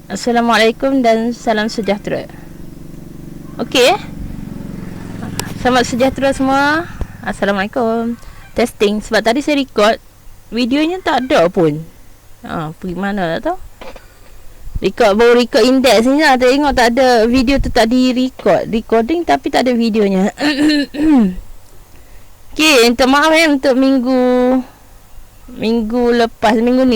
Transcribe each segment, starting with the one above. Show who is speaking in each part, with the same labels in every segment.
Speaker 1: Assalamualaikum dan salam sejahtera. Okey. Selamat sejahtera semua. Assalamualaikum. Testing. Sebab tadi saya record, videonya tak ada pun. Pergi mana tak tahu. Baru record index ni lah. Tengok tak ada video tu, tak di-record. Recording tapi tak ada videonya. Okey, minta maaf untuk minggu lepas. Minggu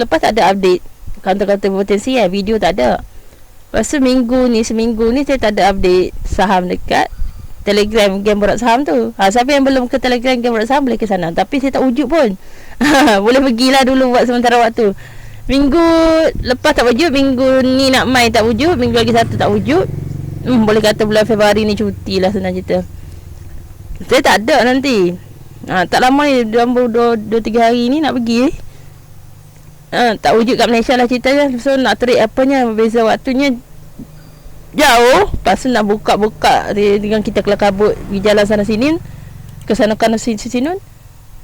Speaker 1: lepas tak ada update kata-kata potensi video tak ada. Lepas tu seminggu ni saya tak ada update saham dekat Telegram Game Borak Saham tu. Siapa yang belum ke Telegram Game Borak Saham boleh ke sana. Tapi saya tak wujud pun. Boleh pergilah dulu buat sementara waktu. Minggu lepas tak wujud, minggu ni nak main tak wujud, minggu lagi satu tak wujud. Boleh kata bulan Februari ni cuti lah senang cerita. Saya tak ada nanti. Tak lama ni, 2-3 hari ni nak pergi. Tak wujud kat Malaysia lah ceritanya. So nak trade apanya, beza waktunya jauh. Lepas tu nak buka-buka dengan kita keluar kabut pergi jalan sana sini, ke sana kanan sini.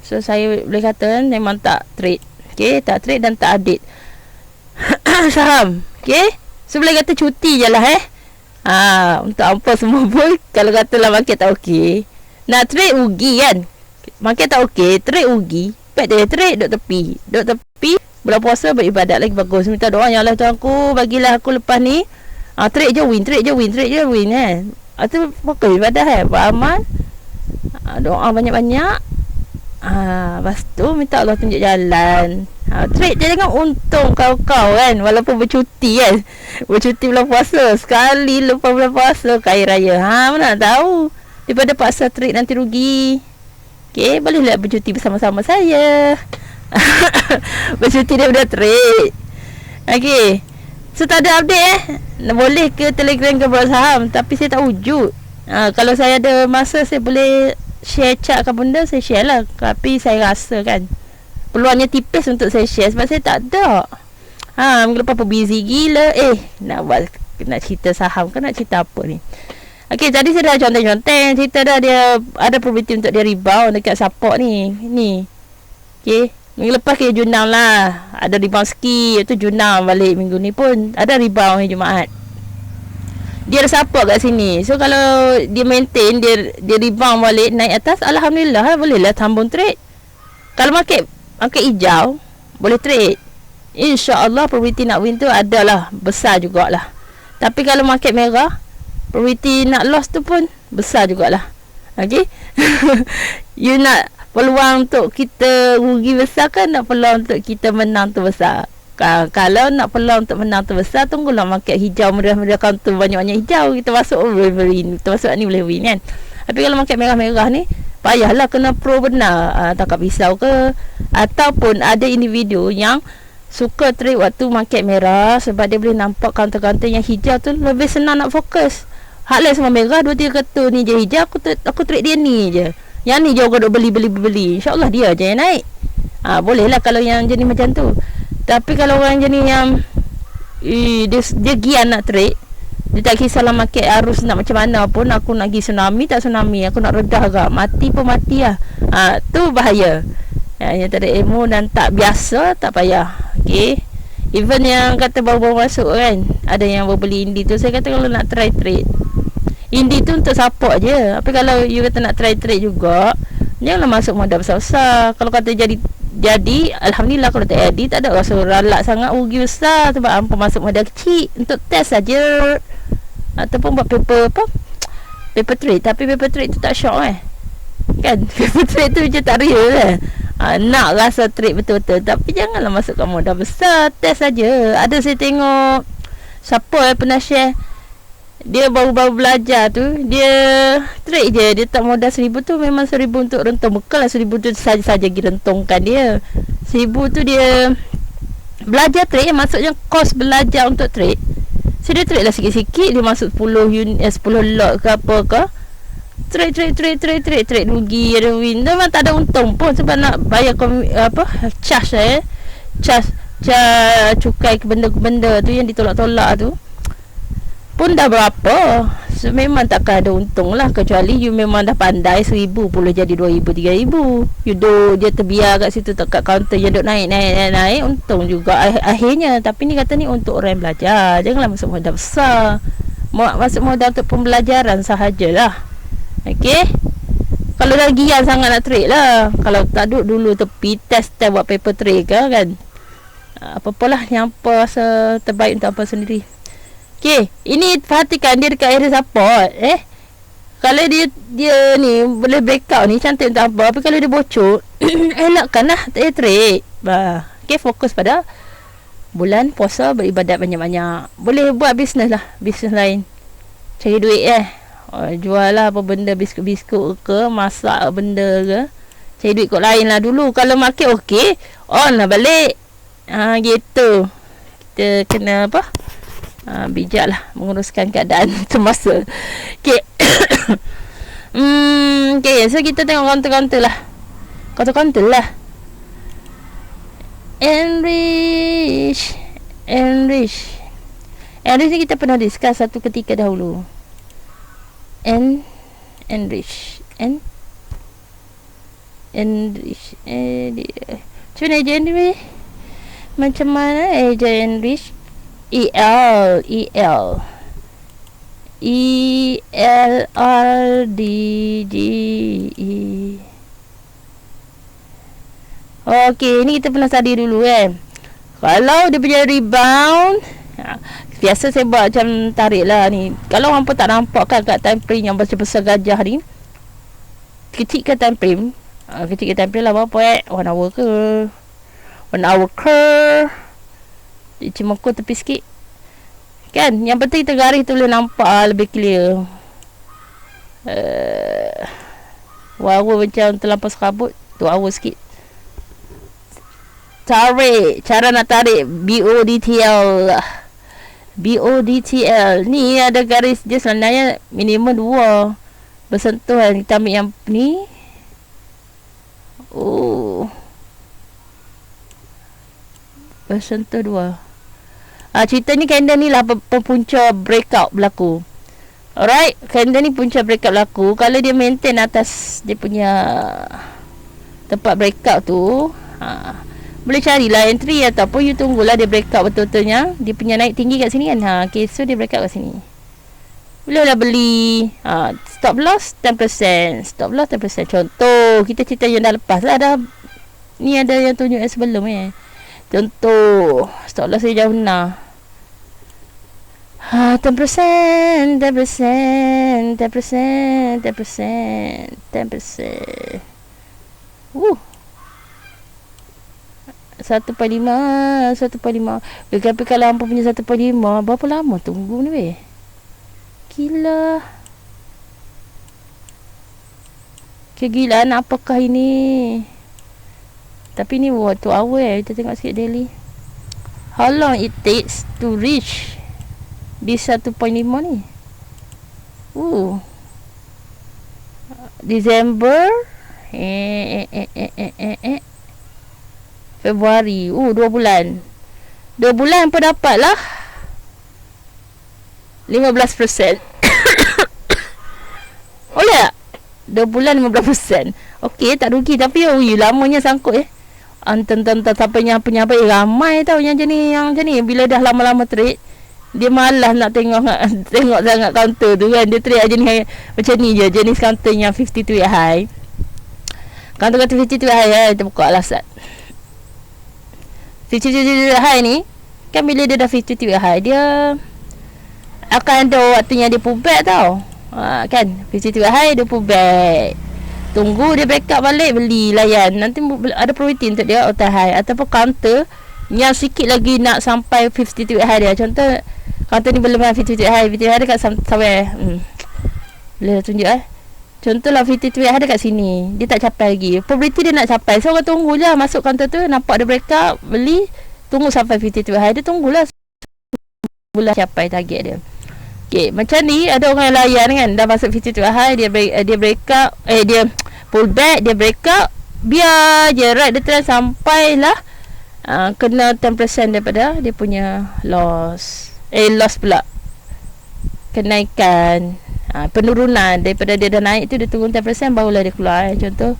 Speaker 1: So saya boleh kata memang tak trade. Okay, tak trade dan tak update saham. Okay, so boleh kata cuti je lah untuk apa semua pun. Kalau katalah market tak okey, nak trade rugi kan. Market tak okey, trade rugi. Baik dia trade duduk tepi bulan puasa beribadat lagi bagus. Minta doa, ya Allah Tuhan aku, bagilah aku lepas ni trade je win kan. Itu fokus ibadah beramal, doa banyak-banyak. Lepas tu minta Allah tunjuk jalan. Trade je jangan untung kau kan, walaupun bercuti kan. Bercuti bulan puasa, sekali lepas bulan puasa kaya raya. Mana nak tahu, daripada paksa trade nanti rugi. Okay, bolehlah bercuti bersama-sama saya. Bercuti daripada trade. Okay, so tak ada update boleh ke Telegram ke Borak Saham, tapi saya tak wujud. Kalau saya ada masa, saya boleh share chat ke benda, saya share lah. Tapi saya rasa kan peluangnya tipis untuk saya share, sebab saya tak ada. Minggu lepas busy gila. Nak cerita saham ke nak cerita apa ni? Okey, tadi saya dah conteng cerita dah, dia ada probability untuk dia rebound dekat support ni. Okey, minggu lepas ke Junam lah, ada rebound sikit. Itu Junam balik. Minggu ni pun ada rebound hari Jumaat. Dia ada support kat sini. So kalau dia maintain, dia rebound balik naik atas, alhamdulillah boleh lah sambung trade. Kalau market hijau, boleh trade. InsyaAllah probability nak win tu adalah besar jugalah. Tapi kalau market merah, probability nak loss tu pun besar jugalah. Okay. You nak peluang untuk kita rugi besar kan, nak peluang untuk kita menang tu besar? Kalau nak peluang untuk menang tu besar, tunggulah market hijau, merah-merah counter banyak-banyak hijau, kita masuk boleh win. Kita masuk ni boleh win kan. Tapi kalau market merah-merah ni, payahlah kena pro benar. Tangkap pisau ke, ataupun ada individu yang suka trade waktu market merah, sebab dia boleh nampak counter-counter yang hijau tu, lebih senang nak fokus. Hak lain semua merah, 2-3 ketul ni je hijau, aku trade dia ni je. Yang ni je aku duk beli. InsyaAllah dia je yang naik. Boleh lah kalau yang jenis macam tu. Tapi kalau orang jenis yang dia gian nak trade, dia tak kisahlah market arus nak macam mana pun, aku nak pergi tsunami, aku nak redah agak, mati pun mati lah. Tu bahaya. Yang tak ada ilmu dan tak biasa, tak payah. Okay, even yang kata baru-baru masuk kan, ada yang baru beli Indi tu, saya kata kalau nak try trade, Indi tu untuk support je. Tapi kalau you kata nak try trade juga, janganlah masuk modal besar-besar. Kalau kata jadi, alhamdulillah. Kalau tak jadi, tak ada rasa ralak sangat rugi besar, sebab hampa masuk modal kecil untuk test saja, ataupun buat paper trade. Tapi paper trade tu tak syok kan. Paper trade tu macam tak real lah. Nak rasa trade betul-betul, tapi janganlah masukkan modal besar, test saja. Ada saya tengok siapa pernah share, dia baru-baru belajar tu, dia trade je, dia tak modal 1,000 tu, memang 1,000 untuk rentung. Bukanlah 1,000 tu saja-saja pergi rentungkan dia. 1,000 tu dia belajar trade, maksudnya kos belajar untuk trade. So dia trade lah sikit-sikit, dia masuk 10 lot ke apa ke, trade rugi, ada win. Memang tak ada untung pun, sebab nak bayar charge cukai ke benda-benda tu yang ditolak-tolak tu pun dah berapa. So memang takkan ada untung lah, kecuali you memang dah pandai 1,000 boleh jadi 2,000, 3,000. You duduk dia terbiar kat situ kat kaunter, je duduk naik untung juga akhirnya. Tapi ni kata ni untuk orang yang belajar, janganlah masuk modal besar, masuk modal untuk pembelajaran sahajalah. Okey, kalau dah gian sangat nak trade lah, kalau tak duduk dulu tepi test buat paper trade ke kan, apa-apalah yang apa rasa terbaik untuk apa sendiri. Okey, ini perhatikan dia dekat area support. Kalau dia ni boleh breakout ni cantik untuk apa, tapi kalau dia bocor elakkanlah tak trade. Okey, fokus pada bulan puasa, beribadat banyak-banyak. Boleh buat bisnes lah, bisnes lain, cari duit jual lah apa benda, biskut-biskut ke, masak benda ke, cari duit kot lain lah dulu. Kalau market okey, on lah balik. Gitu. Kita kena apa, bijak lah menguruskan keadaan semasa. Okay. Okay, so kita tengok counter-counter lah. Counter-counter lah. Enrich ni kita pernah discuss satu ketika dahulu. Enrich Cuma eja Enrich macam mana eja Enrich? ELRDGE. Okey, ni kita pernah study dulu kan. Kalau dia punya rebound, biasa saya buat macam tarik lah ni. Kalau hampa tak nampak kan kat time frame yang besar-besar gajah ni, kecilkan time frame. Kecilkan time frame lah berapa 1 hour ke 1 hour ke. Cuma aku tepi sikit kan. Yang penting kita garis tu boleh nampak lebih clear. 1 hour macam terlampau serabut, 2 hour sikit. Tarik, cara nak tarik BODTL ni ada garis je sebenarnya minimum 2 bersentuhan. Kita ambil yang ni. Bersentuh 2. Cerita ni candle ni lah punca breakout berlaku. Alright, candle ni punca breakout berlaku. Kalau dia maintain atas dia punya tempat breakout tu, boleh carilah entry, ataupun you tunggulah dia breakout betul-betulnya. Dia punya naik tinggi kat sini kan. Okay, so dia breakout kat sini, bolehlah beli. Stop loss 10%. Stop loss 10%. Contoh kita cerita yang dah lepas lah dah. Ni ada yang tunjuk yang sebelum Contoh stop loss saya jauh nah. 10%. 1.5 tapi kalau hampa punya 1.5, berapa lama tunggu ni weh? Gila. Kegilaan apakah ini? Tapi ni waktu hour kita tengok sikit daily. How long it takes to reach di 1.5 ni? December Februari. 2 bulan. 2 bulan pun dapat lah 15%. Boleh tak? 2 bulan 15%. Okey, tak rugi. Tapi lamanya sangkut Anten-anten sampai nyapa-nyapa ramai tau yang macam ni. Bila dah lama-lama trade, dia malas nak tengok sangat counter tu kan. Dia trade aja ni macam ni je, jenis counter yang 52 high. Counter 52 high kita buka alasat. 52 high ni kan, bila dia dah 52 high, dia akan ada waktunya dia pullback tau. Kan 52 high dia pullback. Tunggu dia backup balik, beli layan. Nanti ada probability untuk dia all time high ataupun counter yang sikit lagi nak sampai 52 high dia. Contoh counter ni belum 52 high. 52 high dekat somewhere. Boleh tunjuk Contohlah 52 high dekat sini, dia tak capai lagi. Probability dia nak capai. So orang tunggu je masuk counter tu, nampak dia backup, beli, tunggu sampai 52 high. Dia tunggulah bulan capai target dia. Okay, macam ni ada orang yang layan kan, dah masuk 52 high, dia break up, dia pull back, dia break up, biar je right dia trend sampailah kena 10% daripada dia punya loss. Loss pula, kenaikan penurunan daripada dia dah naik tu, dia turun 10% barulah dia keluar. Contoh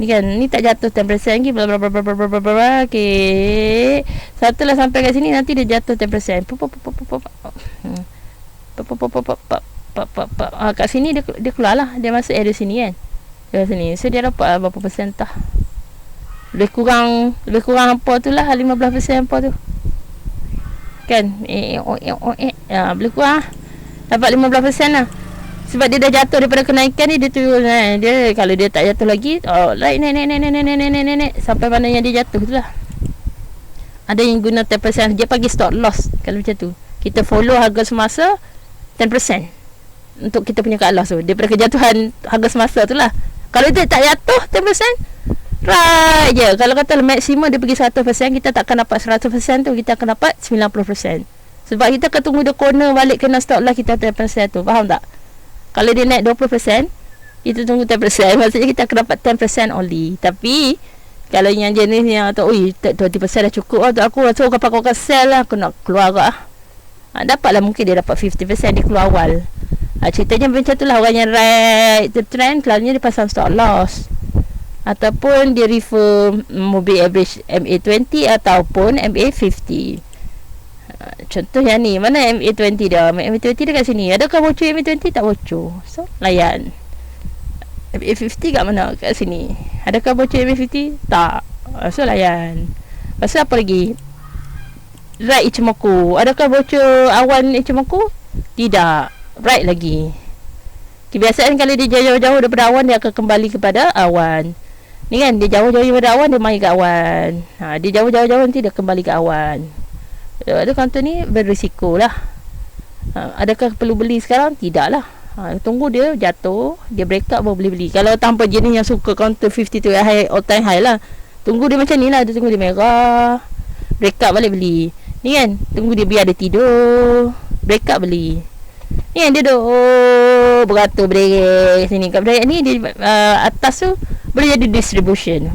Speaker 1: ni kan, ni tak jatuh 10% lagi, bla bla bla bla bla bla bla. Okey, setelah sampai kat sini nanti dia jatuh 10%. Kat sini dia keluar lah, dia masuk area sini kan, dari sini. So dia dapat berapa persen tah, lebih kurang apa tu lah, 15% apa tu kan, lebih kurang dapat 15% lah. Sebab dia dah jatuh daripada kenaikan ni, dia turun kan. Dia kalau dia tak jatuh lagi, naik sampai mana yang dia jatuh tu lah. Ada yang guna 10%, dia bagi stop loss. Kalau macam tu, kita follow harga semasa 10% untuk kita punya cut loss tu daripada kejatuhan harga semasa tu lah. Kalau dia tak jatuh 10%, right je. Kalau kata maksimum dia pergi 100%, kita tak akan dapat 100% tu, kita akan dapat 90%. Sebab kita akan tunggu dia corner balik kena stop loss kita 10% tu. Faham tak? Kalau dia naik 20%, kita tunggu 10%. Maksudnya kita akan dapat 10% only. Tapi kalau yang jenis yang atau 20% dah cukup lah untuk aku, so aku akan sell lah, aku nak keluar kot lah. Dapatlah, mungkin dia dapat 50%, dia keluar awal. Ceritanya macam tu lah. Orang yang ride the trend, selalunya dia pasang stop loss, ataupun dia refer mobil average MA20 ataupun MA50. Contoh yang ni, mana MA20 dia? MA20 dia kat sini. Adakah bocor MA20? Tak bocor. So layan. MA50 kat mana? Kat sini. Adakah bocor MA50? Tak. So layan. Lepas tu apa lagi? Right Ichimoku. Adakah bocor awan Ichimoku? Tidak. Right lagi. Kebiasaan kalau dia jauh-jauh daripada awan, dia akan kembali kepada awan. Ni kan, dia jauh-jauh daripada awan, dia main ke awan. Dia jauh-jauh nanti dia kembali ke awan. Ada counter ni berisiko lah. Adakah perlu beli sekarang? Tidak lah. Tunggu dia jatuh, dia break up baru beli. Kalau tanpa jenis yang suka counter 50 tu high, all time high lah, tunggu dia macam ni lah. Dia tunggu dia merah, break up balik beli. Ni kan, tunggu dia biar dia tidur, break up beli. Ni kan, dia beratur berderet sini. Kat berderet ni dia, atas tu boleh jadi distribution.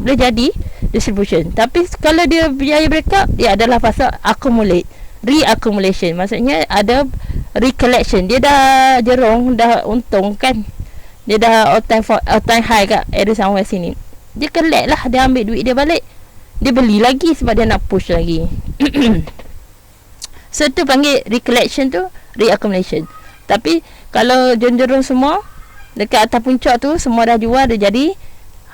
Speaker 1: Tapi kalau dia biaya breakup, dia adalah fasa reaccumulation. Maksudnya ada recollection. Dia dah jerung, dah untung kan, dia dah all time high kat area somewhere sini, dia collect lah, dia ambil duit dia balik, dia beli lagi sebab dia nak push lagi. So tu panggil recollection tu, reaccumulation. Tapi kalau jerung semua dekat atas puncak tu, semua dah jual, dah jadi,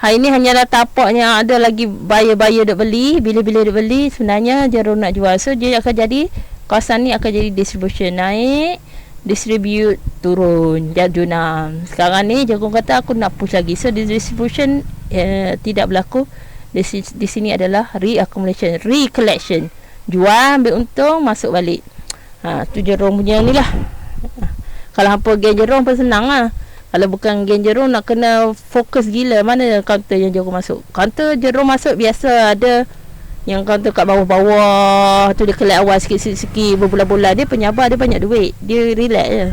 Speaker 1: hari ni hanyalah tapaknya ada lagi buyer duk beli, bila-bila duk beli, sebenarnya jerung nak jual. So dia akan jadi, kawasan ni akan jadi distribution naik, distribute turun, jadunam. Sekarang ni jerung kata aku nak push lagi, so distribution tidak berlaku. Di sini adalah reaccumulation, recollection, jual, ambil untung, masuk balik. Tu jerung punya ni lah. Kalau hampa gain jerung pun senang lah. Kalau bukan gain jerung, nak kena fokus gila. Mana counter yang jerung masuk? Counter jerung masuk biasa ada yang counter kat bawah-bawah tu, dia collect awal sikit-sikit berbulan-bulan. Dia penyabar, dia banyak duit, dia relax je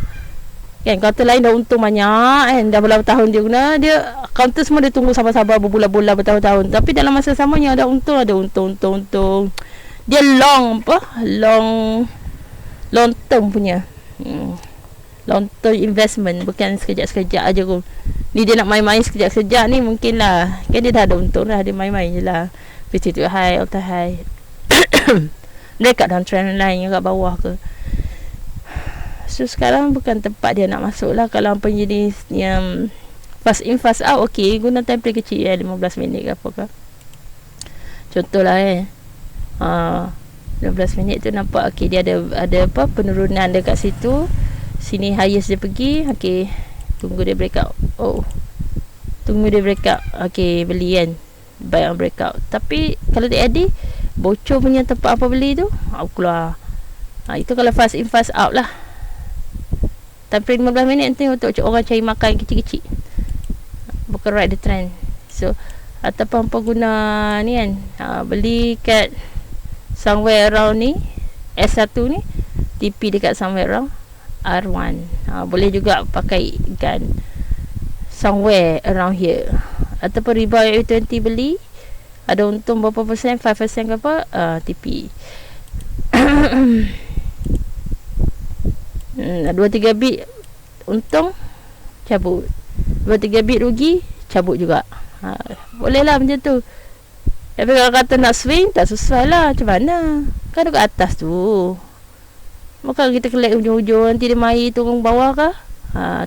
Speaker 1: kan. Counter lain dah untung banyak kan, dah berapa tahun dia guna, dia counter semua dia tunggu sabar-sabar berbulan-bulan, bertahun-tahun. Tapi dalam masa samanya ada untung dia long term punya, long term investment, bukan sekejap-sekejap aja kot. Ni dia nak main-main sekejap-sekejap ni, mungkin lah kan, dia dah ada untung lah, dia main-main je lah. Petit high, ultra high. Mereka dalam trend line yang kat bawah ke. So sekarang bukan tempat dia nak masuk lah. Kalau apa jenis yang fast in fast out, okay, guna time frame kecil 15 minit ke apa ke. Contoh lah 15 minit tu nampak, okay, dia ada apa, penurunan dekat situ. Sini highest dia pergi, okay, tunggu dia break out. Tunggu dia break out, okay, beli kan, buy on breakout. Tapi kalau dia ada bocor punya tempat apa beli tu, aku keluar. Itu kalau fast in fast out lah. Time frame 15 minit nanti untuk orang cari makan kecil-kecil, bukan ride the trend. So ataupun apa guna ni kan, beli kat somewhere around ni, S1 ni, TP dekat somewhere around R1. Boleh juga pakai gun somewhere around here. Ataupun riba 20 beli, ada untung berapa persen, 5% ke apa, TP. 2-3 bit untung, cabut. 2-3 bit rugi, cabut juga. Boleh lah macam tu. Tapi kalau kata nak swing, tak sesuai lah. Macam mana? Kan dekat atas tu. Bukan kita collect hujung-hujung, nanti dia mai turun bawah kah?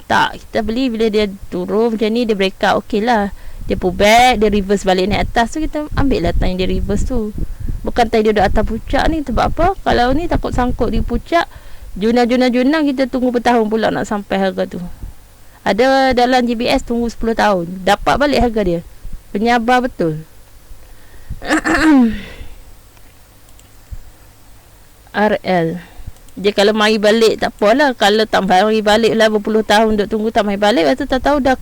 Speaker 1: Tak. Kita beli bila dia turun macam ni, dia break out, okey lah. Dia pull back, dia reverse balik naik atas tu, kita ambil lah time dia reverse tu. Bukan time dia duduk atas puncak ni. Sebab apa? Kalau ni takut sangkut di puncak, junang kita tunggu bertahun pula nak sampai harga tu. Ada dalam GBS tunggu 10 tahun, dapat balik harga dia. Penyabar betul. RL dia kalau mari balik tak apalah. Kalau tak mari balik lah berpuluh tahun duk tunggu tak mari balik, lepas tu tak tahu dah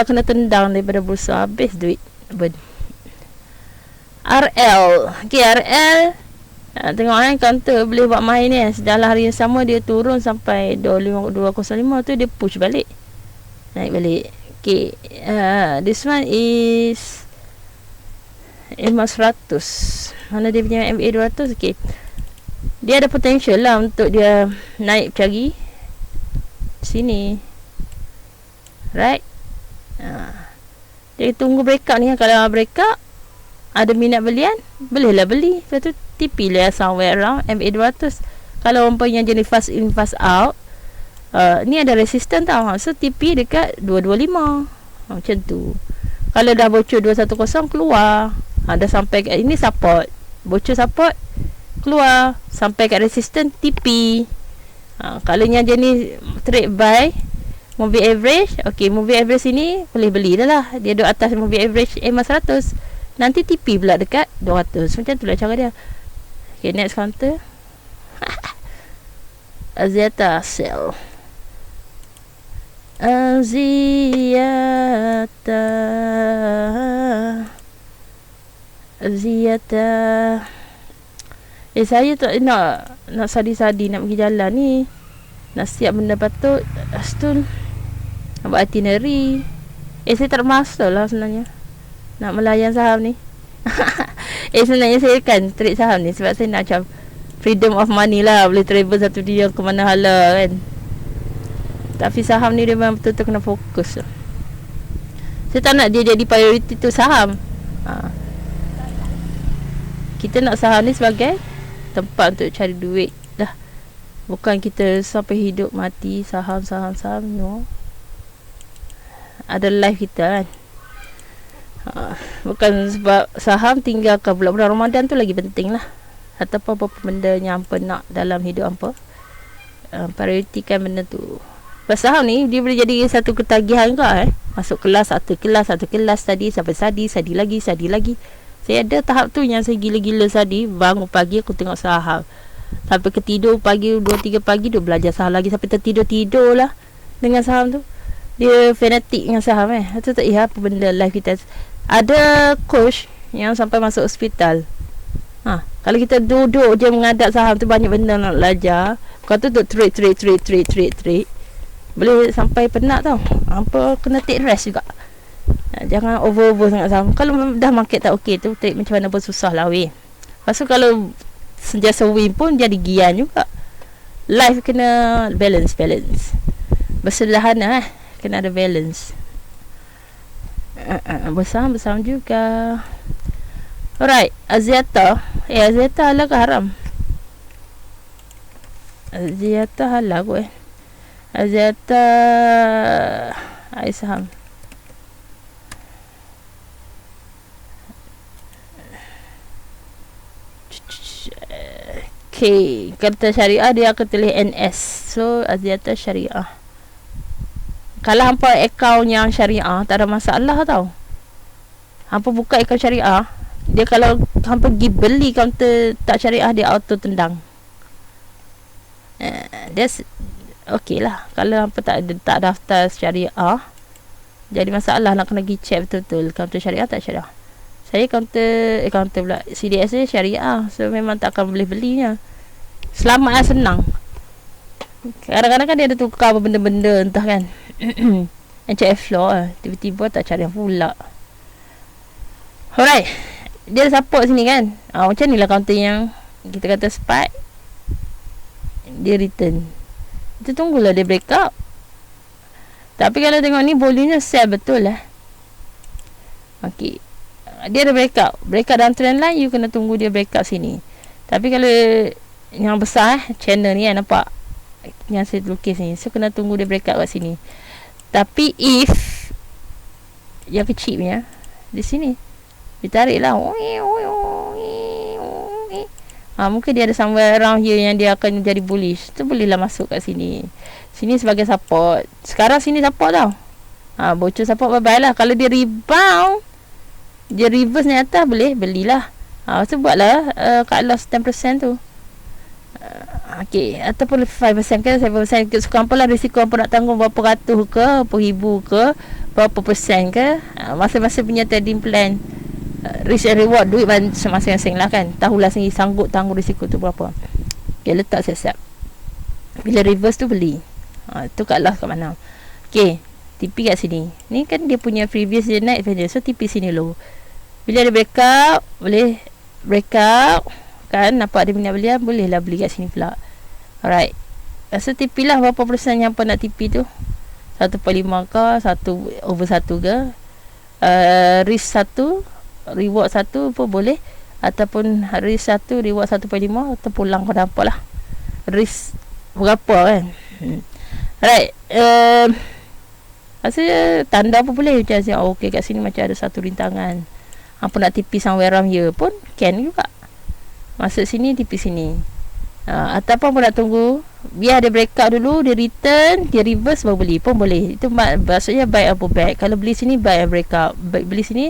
Speaker 1: kena tendang daripada bursa, habis duit. RL. Okay, RL tengok counter boleh buat main ni. Dalam hari yang sama dia turun sampai 205 tu, dia push balik, naik balik. Okay, this one is MA 100. Mana dia punya MA 200. Okay, dia ada potential lah untuk dia naik cari sini, right? Dia tunggu breakout ni. Kalau breakout ada minat belian, bolehlah beli. Lepas tu TP lah somewhere around MA 200. Kalau umpamanya jenis fast in fast out, ni ada resistance tau. So TP dekat 225, macam tu. Kalau dah bocor 210 keluar, dah sampai kat ini support, bocor support keluar, sampai kat resistance TP. Kalau yang jenis trade buy moving average, okay, moving average sini boleh beli dah lah. Dia duduk atas moving average MA 100, nanti TP pula dekat 200. Macam tu lah cara dia. Okay, next counter. Axiata sell. Axiata. Saya tak nak sadi-sadi nak pergi jalan ni. Nak siap benda patut. Lepas nak buat itinerary. Saya tak ada masa lah sebenarnya nak melayan saham ni. Sebenarnya saya kan trade saham ni sebab saya nak macam freedom of money lah. Boleh travel satu dia ke mana hala kan. Tapi saham ni dia memang betul-betul kena fokus. Saya tak nak dia jadi priority tu saham. Kita nak saham ni sebagai tempat untuk cari duit dah. Bukan kita sampai hidup mati saham no. Ada life kita kan. Bukan sebab saham tinggalkan bulan Ramadan tu lagi penting lah. Ataupun apa benda yang apa nak dalam hidup apa, prioritikan benda tu. Sebab saham ni dia boleh jadi satu ketagihan kau masuk kelas satu kelas tadi sampai sadi lagi. Saya ada tahap tu yang saya gila-gila tadi. Bangun pagi aku tengok saham, sampai ketidur pagi 2-3 pagi dia belajar saham lagi, sampai tertidur lah dengan saham tu. Dia fanatik dengan saham Itu tak apa benda life kita. Ada coach yang sampai masuk hospital. Kalau kita duduk je mengadap saham tu, banyak benda nak belajar. Kau tu trade boleh sampai penat tau. Apa kena take rest juga. Jangan over sangat saham. Kalau dah market tak okey tu, trade macam mana pun susah lah weh. Lepas tu kalau sentiasa win pun jadi gian juga. Life kena balance. Bersederhana kena ada balance. Bersam juga. Alright, Axiata. Axiata halal ke haram? Axiata halal kot Axiata saham. Okay, kata syariah dia akan tulis NS. So Axiata syariah. Kalau hampa akaun yang syariah tak ada masalah tau. Hampa buka akaun syariah, dia kalau hampa pergi beli counter tak syariah, dia auto tendang. Dia okey lah. Kalau hampa tak daftar syariah, jadi masalah nak kena pergi check betul-betul counter syariah tak syariah. Saya counter pula CDS dia syariah, so memang tak akan boleh belinya. Selamat lah, senang. Kadang-kadang kan dia ada tukar benda-benda entah kan. NCF floor tiba-tiba tak cari pula. Alright, dia ada support sini kan. Macam ni lah counter yang kita kata spike, dia return. Kita tunggulah dia break up. Tapi kalau tengok ni volume sell betul lah. Okey. Dia ada breakout dalam trend line, you kena tunggu dia breakout sini. Tapi kalau yang besar channel ni nampak yang saya lukis ni, so kena tunggu dia breakout kat sini. Tapi if yang kecil punya di sini ditarik lah, mungkin dia ada somewhere around here yang dia akan jadi bullish, tu bolehlah masuk kat sini. Sini sebagai support. Sekarang sini support tau. Bocor support, bye-bye lah. Kalau dia rebound, dia reverse naik atas, boleh belilah. So buatlah cut loss 10% tu. Okey, ataupun 5% ke 7%, suka apa lah risiko apa nak tanggung, berapa ratus ke, berapa ribu ke, berapa persen ke. Masa-masa punya trading plan, risk and reward, duit masing-masing lah kan. Tahulah sendiri sanggup tanggung risiko tu berapa. Okay, letak siap-siap. Bila reverse tu beli. Tu cut loss kat mana. Okay, TP kat sini. Ni kan dia punya previous dia naik value, so TP sini low. Bila ada breakout, boleh breakout kan, nampak dia minat belian, bolehlah beli kat sini pula. Alright, so TP lah berapa persen yang apa nak TP tu, 1.5 ke 1/1 ke, risk 1 reward 1 pun boleh, ataupun risk 1 reward 1.5, atau pulang kau dapat lah risk berapa kan. Alright, rasa tanda apa boleh macam okay, kat sini macam ada satu rintangan, apa nak TP somewhere around here pun can juga. Masuk sini, TP sini. Ataupun pun nak tunggu biar dia breakout dulu, dia return, dia reverse baru beli pun boleh. Itu maksudnya buy or pullback. Kalau beli sini buy and breakout, beli sini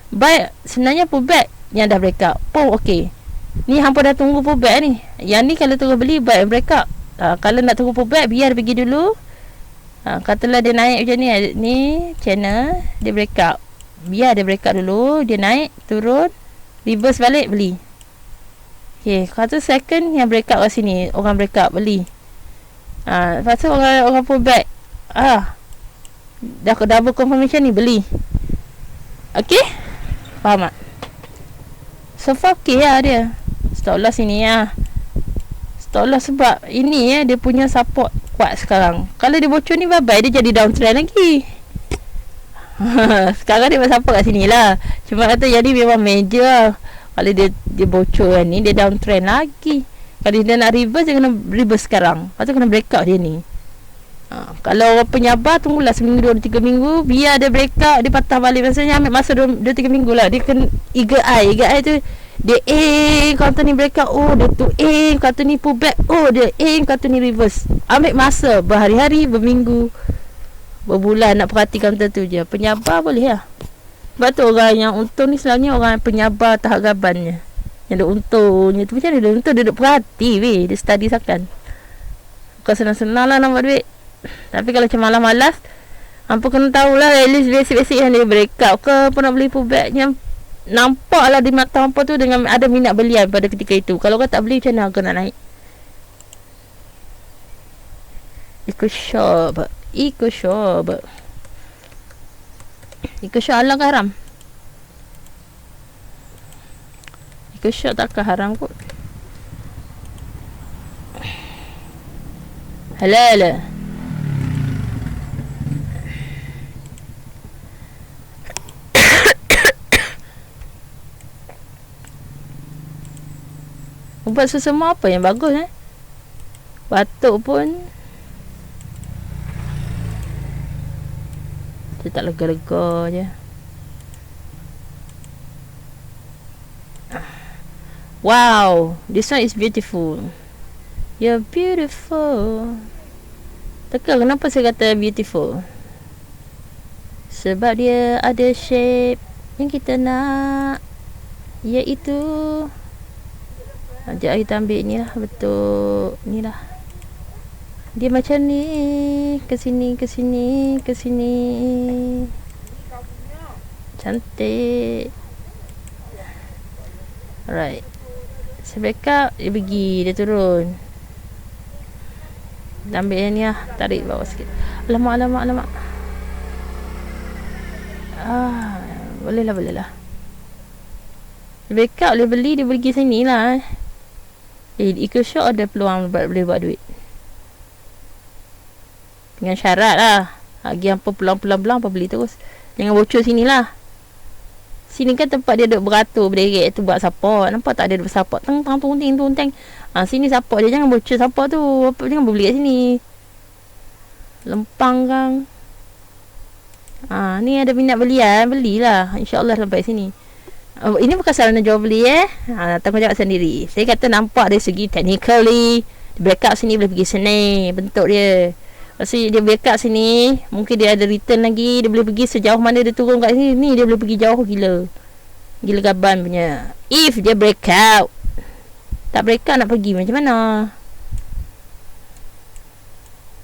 Speaker 1: buy, sebenarnya pullback yang dah breakout pun okey. Ni hampa dah tunggu pullback ni. Yang ni kalau tunggu beli buy and breakout. Kalau nak tunggu pullback, biar pergi dulu. Katalah dia naik macam ni, ni channel dia breakout, biar dia breakout dulu, dia naik, turun, reverse balik, beli. Okay, kata second yang breakout kat sini, orang breakout, beli. Lepas tu orang pullback, dah double confirmation ni, beli. Okay, faham tak? So far okay lah dia. Stop loss ini lah. Stop loss sebab ini dia punya support kuat sekarang. Kalau dia bocor ni, bye-bye, dia jadi downtrend lagi. Sekarang dia support kat sini lah. Cuma kata jadi memang major lah. Kalau dia bocor kan ni, dia downtrend lagi. Kalau dia nak reverse, dia kena reverse sekarang. Lepas tu kena breakout dia ni. Kalau orang penyabar, tunggulah seminggu, 2-3 minggu, biar dia breakout, dia patah balik. Maksudnya ambil masa 2-3 minggu lah. Dia kena eagle eye tu, dia kata ni breakout, dia tu kata ni pullback, dia kata ni reverse. Ambil masa berhari-hari, berminggu, berbulan nak perhatikan tu je. Penyabar boleh lah. Sebab tu orang yang untung ni sebenarnya orang penyabar tahap gabannya. Yang ada untungnya tu, macam mana dia untung, dia duduk perhati weh, dia study sakan. Bukan senang-senang lah nampak duit. Tapi kalau macam malas-malas, hampa kena tahulah at least basic-basic yang dia breakout ke apa nak beli pullback yang nampak lah di mata hampa tu dengan ada minat belian pada ketika itu. Kalau kau tak beli, macam mana kau nak naik? Ikut shop halal ke haram? Ikut shop takkan haram kot. Halal lah. Ubat sesama apa yang bagus batuk pun dia tak lega-lega je. Wow, this one is beautiful. You're beautiful. Teka, kenapa saya kata beautiful? Sebab dia ada shape yang kita nak, iaitu sekejap kita ambil ni lah, betul ni lah. Dia macam ni, ke sini cantik. Alright, saya backup, dia pergi, dia turun. Kita ambil yang ni lah, tarik bawah sikit. Alamak. Boleh lah. Backup boleh beli, dia pergi sini lah. Ikut shop ada peluang boleh buat duit. Dengan syarat lah, Lagi apa pelang-pelang apa beli terus. Jangan bocor sini lah. Sini kan tempat dia duduk beratur berderet tu buat support. Nampak tak dia duduk support tang tang tunting tunting. Sini support dia, jangan bocor support tu. Apa jangan beli kat sini. Lempang kan. Ni ada minat belian, belilah. InsyaAllah sampai sini. Ini bukan salah nak jual beli tanggungjawab sendiri. Saya kata nampak dari segi technically, backup sini boleh pergi sini, bentuk dia. Maksudnya dia backup sini, mungkin dia ada return lagi, dia boleh pergi sejauh mana dia turun kat sini. Ni dia boleh pergi jauh gila. Gila gaban punya. If dia break out, tak break out nak pergi macam mana?